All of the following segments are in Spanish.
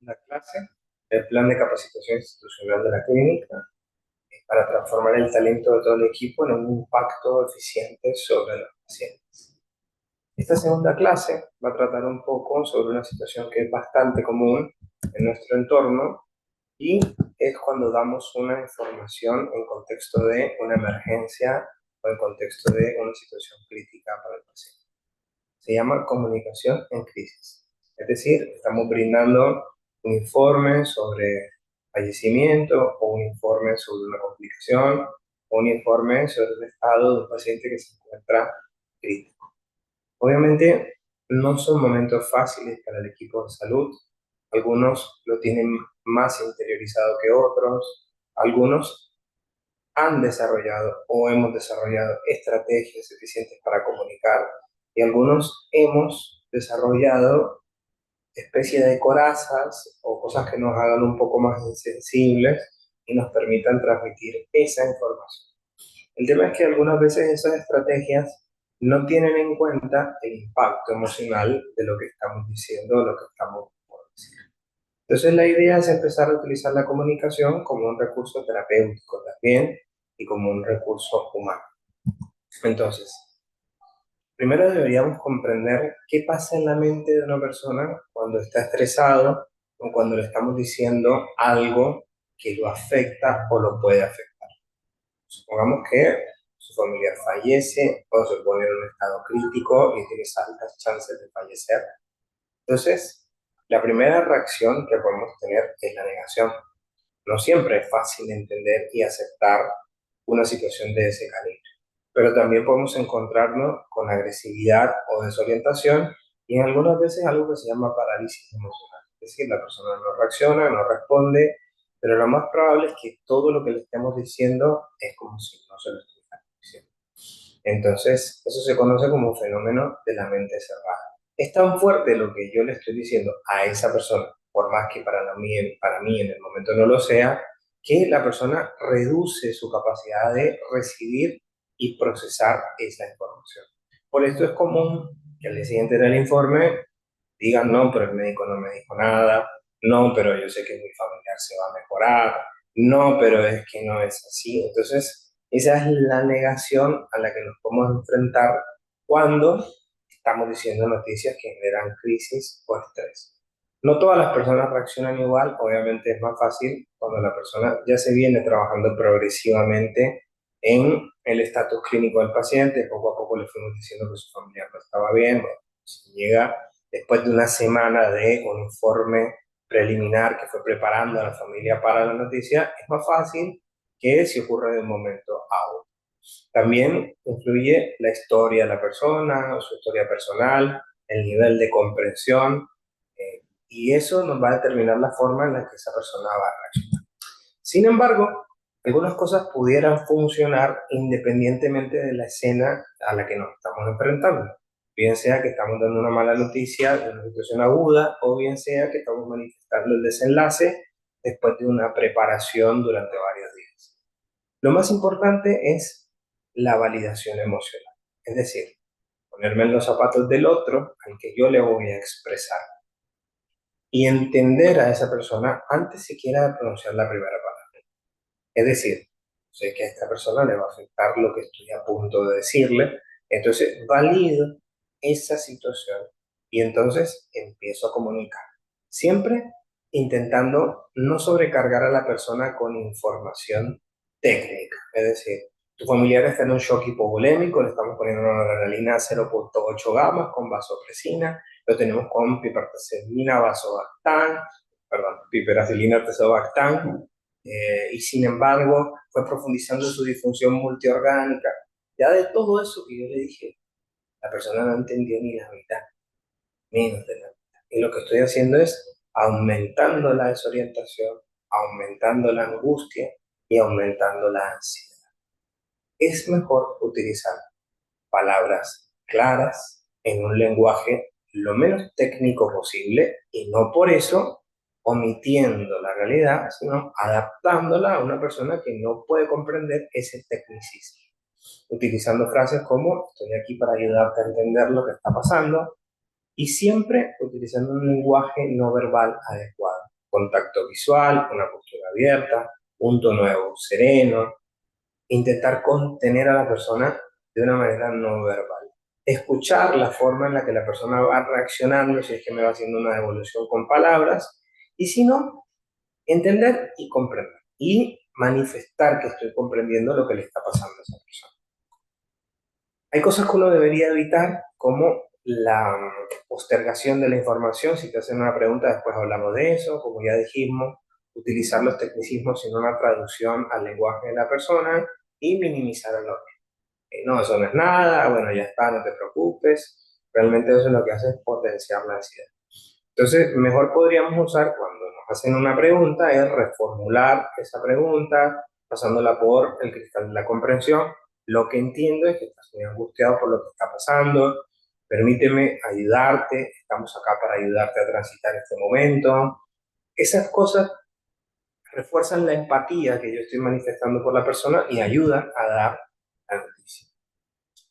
Una clase del plan de capacitación institucional de la clínica para transformar el talento de todo el equipo en un impacto eficiente sobre los pacientes. Esta segunda clase va a tratar un poco sobre una situación que es bastante común en nuestro entorno y es cuando damos una información en contexto de una emergencia o en contexto de una situación crítica para el paciente. Se llama comunicación en crisis. Es decir, estamos brindando un informe sobre fallecimiento o un informe sobre una complicación o un informe sobre el estado de un paciente que se encuentra crítico. Obviamente, no son momentos fáciles para el equipo de salud. Algunos lo tienen más interiorizado que otros. Algunos han desarrollado o hemos desarrollado estrategias eficientes para comunicar y algunos hemos desarrollado especies de corazas o cosas que nos hagan un poco más insensibles y nos permitan transmitir esa información. El tema es que algunas veces esas estrategias no tienen en cuenta el impacto emocional de lo que estamos diciendo o lo que estamos por decir. Entonces la idea es empezar a utilizar la comunicación como un recurso terapéutico también y como un recurso humano. Entonces, primero deberíamos comprender qué pasa en la mente de una persona cuando está estresado o cuando le estamos diciendo algo que lo afecta o lo puede afectar. Supongamos que su familiar fallece o se pone en un estado crítico y tiene altas chances de fallecer. Entonces, la primera reacción que podemos tener es la negación. No siempre es fácil entender y aceptar una situación de ese calibre, pero también podemos encontrarnos con agresividad o desorientación y en algunas veces algo que se llama parálisis emocional. Es decir, la persona no reacciona, no responde, pero lo más probable es que todo lo que le estemos diciendo es como si no se lo estuviéramos diciendo. Entonces, eso se conoce como un fenómeno de la mente cerrada. Es tan fuerte lo que yo le estoy diciendo a esa persona, por más que para mí en el momento no lo sea, que la persona reduce su capacidad de recibir y procesar esa información. Por esto es común que al día siguiente del informe digan, no, pero el médico no me dijo nada, no, pero yo sé que mi familiar se va a mejorar, no, pero es que no es así. Entonces, esa es la negación a la que nos podemos enfrentar cuando estamos diciendo noticias que generan crisis o estrés. No todas las personas reaccionan igual, obviamente es más fácil cuando la persona ya se viene trabajando progresivamente en el estatus clínico del paciente, poco a poco le fuimos diciendo que su familiar no estaba bien, bueno, si llega después de una semana de un informe preliminar que fue preparando a la familia para la noticia, es más fácil que si ocurre de un momento a otro. También influye la historia de la persona, su historia personal, el nivel de comprensión, y eso nos va a determinar la forma en la que esa persona va a reaccionar. Sin embargo, algunas cosas pudieran funcionar independientemente de la escena a la que nos estamos enfrentando. Bien sea que estamos dando una mala noticia de una situación aguda o bien sea que estamos manifestando el desenlace después de una preparación durante varios días. Lo más importante es la validación emocional, es decir, ponerme en los zapatos del otro al que yo le voy a expresar y entender a esa persona antes siquiera de pronunciar la primera palabra. Es decir, sé que a esta persona le va a afectar lo que estoy a punto de decirle, entonces valido esa situación y entonces empiezo a comunicar. Siempre intentando no sobrecargar a la persona con información técnica. Es decir, tu familiar está en un shock hipovolémico, le estamos poniendo una adrenalina 0,8 gamas con vasopresina, lo tenemos con piperacilina, vasovactán, perdón, piperacilina, tazobactán, y sin embargo fue profundizando en su disfunción multiorgánica. Ya de todo eso que yo le dije, la persona no entendió ni la mitad, menos de la mitad. Y lo que estoy haciendo es aumentando la desorientación, aumentando la angustia y aumentando la ansiedad. Es mejor utilizar palabras claras en un lenguaje lo menos técnico posible y no por eso omitiendo la realidad, sino adaptándola a una persona que no puede comprender ese tecnicismo. Utilizando frases como estoy aquí para ayudarte a entender lo que está pasando y siempre utilizando un lenguaje no verbal adecuado. contacto visual, una postura abierta, un tono de voz sereno, intentar contener a la persona de una manera no verbal. Escuchar la forma en la que la persona va reaccionando, si es que me va haciendo una devolución con palabras, y si no, entender y comprender. Y manifestar que estoy comprendiendo lo que le está pasando a esa persona. Hay cosas que uno debería evitar, como la postergación de la información. Si te hacen una pregunta, después hablamos de eso. Como ya dijimos, utilizar los tecnicismos sin una traducción al lenguaje de la persona y minimizar el otro. No, eso no es nada, bueno, ya está, no te preocupes. Realmente eso lo que hace es potenciar la ansiedad. Entonces, mejor podríamos usar cuando nos hacen una pregunta, es reformular esa pregunta, pasándola por el cristal de la comprensión. Lo que entiendo es que estás muy angustiado por lo que está pasando. Permíteme ayudarte, estamos acá para ayudarte a transitar este momento. Esas cosas refuerzan la empatía que yo estoy manifestando por la persona y ayudan a dar la noticia.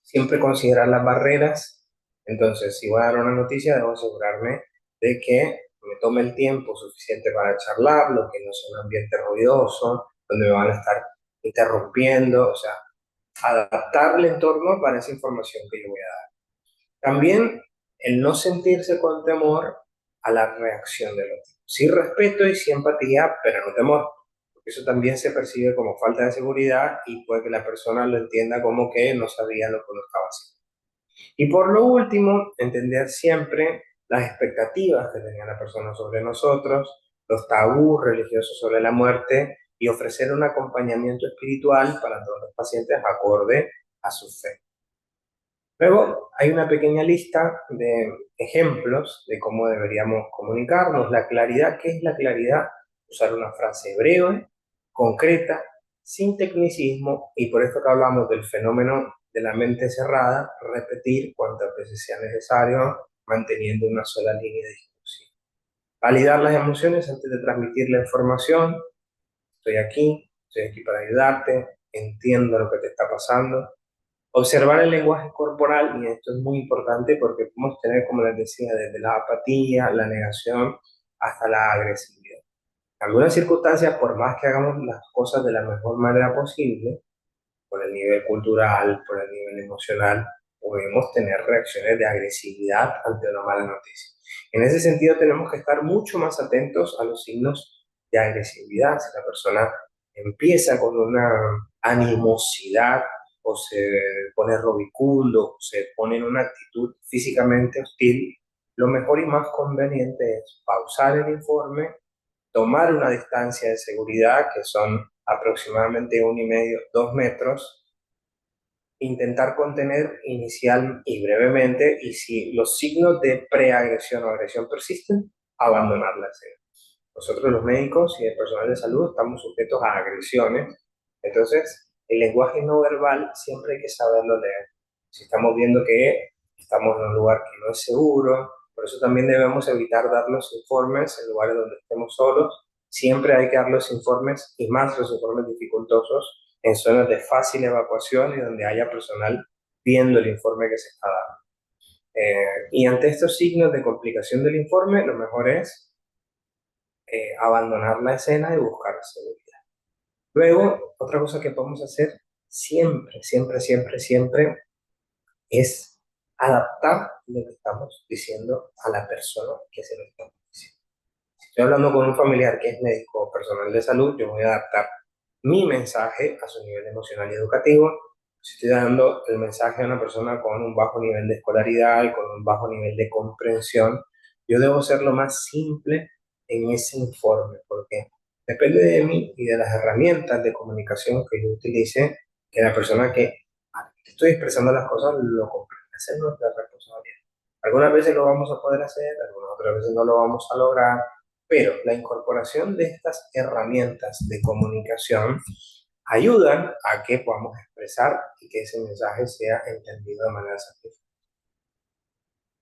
Siempre considerar las barreras. Entonces, si voy a dar una noticia, debo asegurarme de que me tome el tiempo suficiente para charlarlo, que no sea un ambiente ruidoso, donde me van a estar interrumpiendo, o sea, adaptar el entorno para esa información que yo voy a dar. También el no sentirse con temor a la reacción del otro. Sí respeto y sí empatía, pero no temor, porque eso también se percibe como falta de seguridad y puede que la persona lo entienda como que no sabía lo que uno estaba haciendo. Y por lo último, entender siempre las expectativas que tenía la persona sobre nosotros, los tabús religiosos sobre la muerte y ofrecer un acompañamiento espiritual para todos los pacientes acorde a su fe. Luego hay una pequeña lista de ejemplos de cómo deberíamos comunicarnos. La claridad, ¿qué es la claridad? Usar una frase breve, concreta, sin tecnicismo, y por esto que hablamos del fenómeno de la mente cerrada, repetir cuantas veces sea necesario, manteniendo una sola línea de discusión. Validar las emociones antes de transmitir la información. Estoy aquí para ayudarte, entiendo lo que te está pasando. Observar el lenguaje corporal, y esto es muy importante porque podemos tener, como les decía, desde la apatía, la negación, hasta la agresividad. En algunas circunstancias, por más que hagamos las cosas de la mejor manera posible, por el nivel cultural, por el nivel emocional, podemos tener reacciones de agresividad ante una mala noticia. En ese sentido, tenemos que estar mucho más atentos a los signos de agresividad. Si la persona empieza con una animosidad, o se pone robicundo, o se pone en una actitud físicamente hostil, lo mejor y más conveniente es pausar el informe, tomar una distancia de seguridad, que son aproximadamente 1,5, 2 metros, intentar contener inicial y brevemente, y si los signos de preagresión o agresión persisten, abandonar la escena. Nosotros los médicos y el personal de salud estamos sujetos a agresiones, entonces el lenguaje no verbal siempre hay que saberlo leer. Si estamos viendo que estamos en un lugar que no es seguro, por eso también debemos evitar dar los informes en lugares donde estemos solos. Siempre hay que dar los informes, y más los informes dificultosos, en zonas de fácil evacuación y donde haya personal viendo el informe que se está dando. Y ante estos signos de complicación del informe, lo mejor es abandonar la escena y buscar seguridad. Luego, otra cosa que podemos hacer siempre, siempre, siempre, siempre es adaptar lo que estamos diciendo a la persona que se lo está diciendo. Si estoy hablando con un familiar que es médico o personal de salud, yo voy a adaptar mi mensaje a su nivel emocional y educativo. Si estoy dando el mensaje a una persona con un bajo nivel de escolaridad y con un bajo nivel de comprensión, yo debo ser lo más simple en ese informe, porque depende de mí y de las herramientas de comunicación que yo utilice, que la persona que estoy expresando las cosas lo comprenda. Esa es nuestra responsabilidad. Algunas veces lo vamos a poder hacer, algunas otras veces no lo vamos a lograr, pero la incorporación de estas herramientas de comunicación ayudan a que podamos expresar y que ese mensaje sea entendido de manera satisfactoria.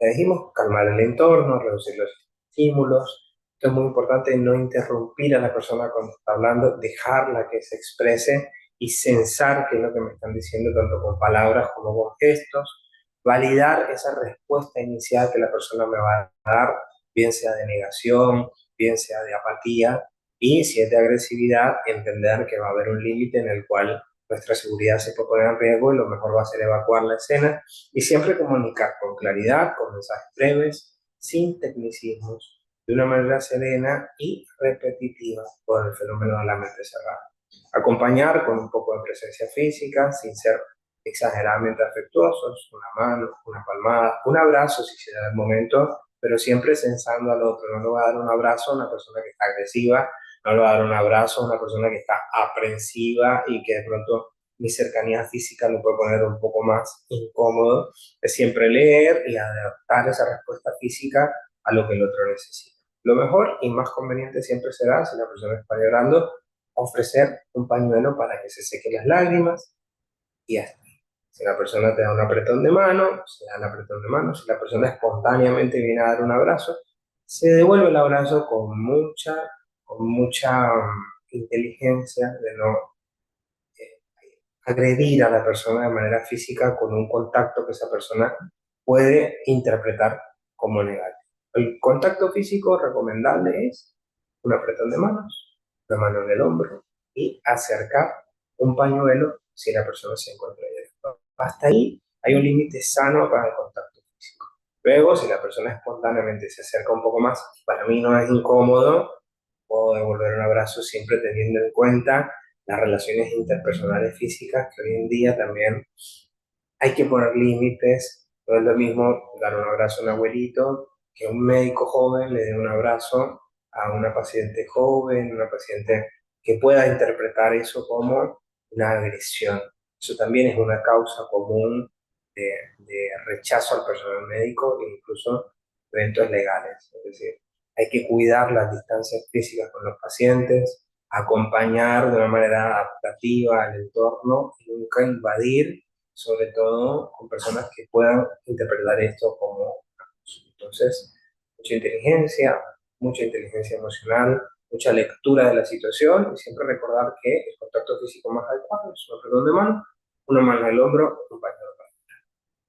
Ya dijimos, calmar el entorno, reducir los estímulos. Esto es muy importante, no interrumpir a la persona cuando está hablando, dejarla que se exprese y sensar qué es lo que me están diciendo, tanto con palabras como con gestos. Validar esa respuesta inicial que la persona me va a dar, bien sea de negación, bien sea de apatía, y si es de agresividad, entender que va a haber un límite en el cual nuestra seguridad se puede poner en riesgo y lo mejor va a ser evacuar la escena y siempre comunicar con claridad, con mensajes breves, sin tecnicismos, de una manera serena y repetitiva por el fenómeno de la mente cerrada. Acompañar con un poco de presencia física, sin ser exageradamente afectuosos, una mano, una palmada, un abrazo si se da el momento, pero siempre censando al otro. No le voy a dar un abrazo a una persona que está agresiva, no le voy a dar un abrazo a una persona que está aprensiva y que de pronto mi cercanía física lo puede poner un poco más incómodo. Es siempre leer y adaptar esa respuesta física a lo que el otro necesita. Lo mejor y más conveniente siempre será, si la persona está llorando, ofrecer un pañuelo para que se sequen las lágrimas y hasta ahí. Si la persona te da un apretón de mano, se da el apretón de mano. Si la persona espontáneamente viene a dar un abrazo, se devuelve el abrazo con mucha inteligencia de no eh, agredir a la persona de manera física con un contacto que esa persona puede interpretar como negativo. El contacto físico recomendable es un apretón de manos, la mano en el hombro y acercar un pañuelo si la persona se encuentra llorando. Hasta ahí hay un límite sano para el contacto físico. Luego, si la persona espontáneamente se acerca un poco más, para mí no es incómodo, puedo devolver un abrazo siempre teniendo en cuenta las relaciones interpersonales físicas, que hoy en día también hay que poner límites. No es lo mismo dar un abrazo a un abuelito que un médico joven le dé un abrazo a una paciente joven, una paciente que pueda interpretar eso como una agresión. Eso también es una causa común de rechazo al personal médico e incluso eventos legales. Es decir, hay que cuidar las distancias físicas con los pacientes, acompañar de una manera adaptativa al entorno y nunca invadir, sobre todo con personas que puedan interpretar esto como abuso. Entonces, mucha inteligencia emocional, mucha lectura de la situación y siempre recordar que el contacto físico más adecuado es un apretón de mano, una mano en el hombro, un pañuelo para.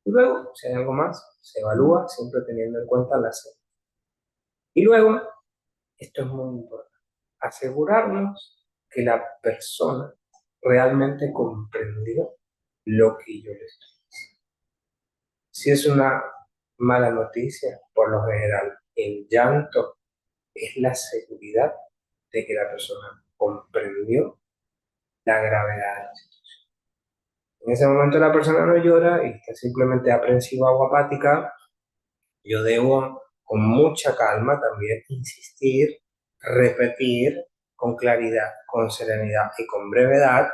Y luego, si hay algo más, se evalúa siempre teniendo en cuenta la señal. Y luego, esto es muy importante, asegurarnos que la persona realmente comprendió lo que yo le estoy diciendo. Si es una mala noticia, por lo general, el llanto es la seguridad de que la persona comprendió la gravedad de la situación. En ese momento la persona no llora y está simplemente aprensiva o apática. Yo debo, con mucha calma, también insistir, repetir con claridad, con serenidad y con brevedad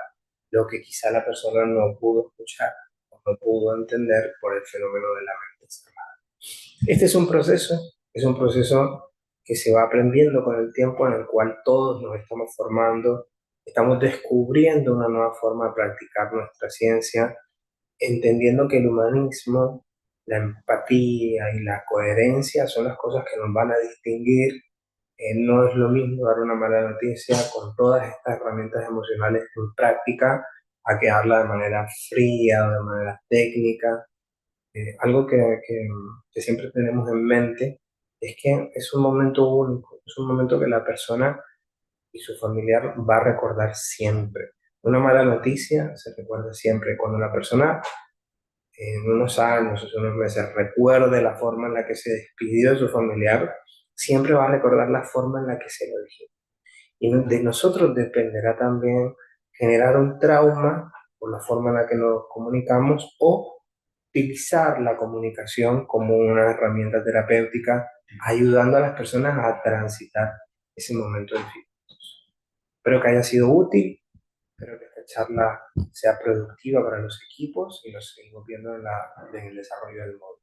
lo que quizá la persona no pudo escuchar o no pudo entender por el fenómeno de la mente cerrada. Este es un proceso que se va aprendiendo con el tiempo, en el cual todos nos estamos formando, estamos descubriendo una nueva forma de practicar nuestra ciencia, entendiendo que el humanismo, la empatía y la coherencia son las cosas que nos van a distinguir. No es lo mismo dar una mala noticia con todas estas herramientas emocionales en práctica a que habla de manera fría o de manera técnica. Algo que siempre tenemos en mente es que es un momento único, es un momento que la persona y su familiar va a recordar siempre. Una mala noticia se recuerda siempre. Cuando la persona en unos años o unos meses recuerde la forma en la que se despidió de su familiar, siempre va a recordar la forma en la que se lo dijo. Y de nosotros dependerá también generar un trauma por la forma en la que nos comunicamos o utilizar la comunicación como una herramienta terapéutica, ayudando a las personas a transitar ese momento difícil. Espero que haya sido útil. Espero que esta charla sea productiva para los equipos y nos seguimos viendo en el desarrollo del módulo.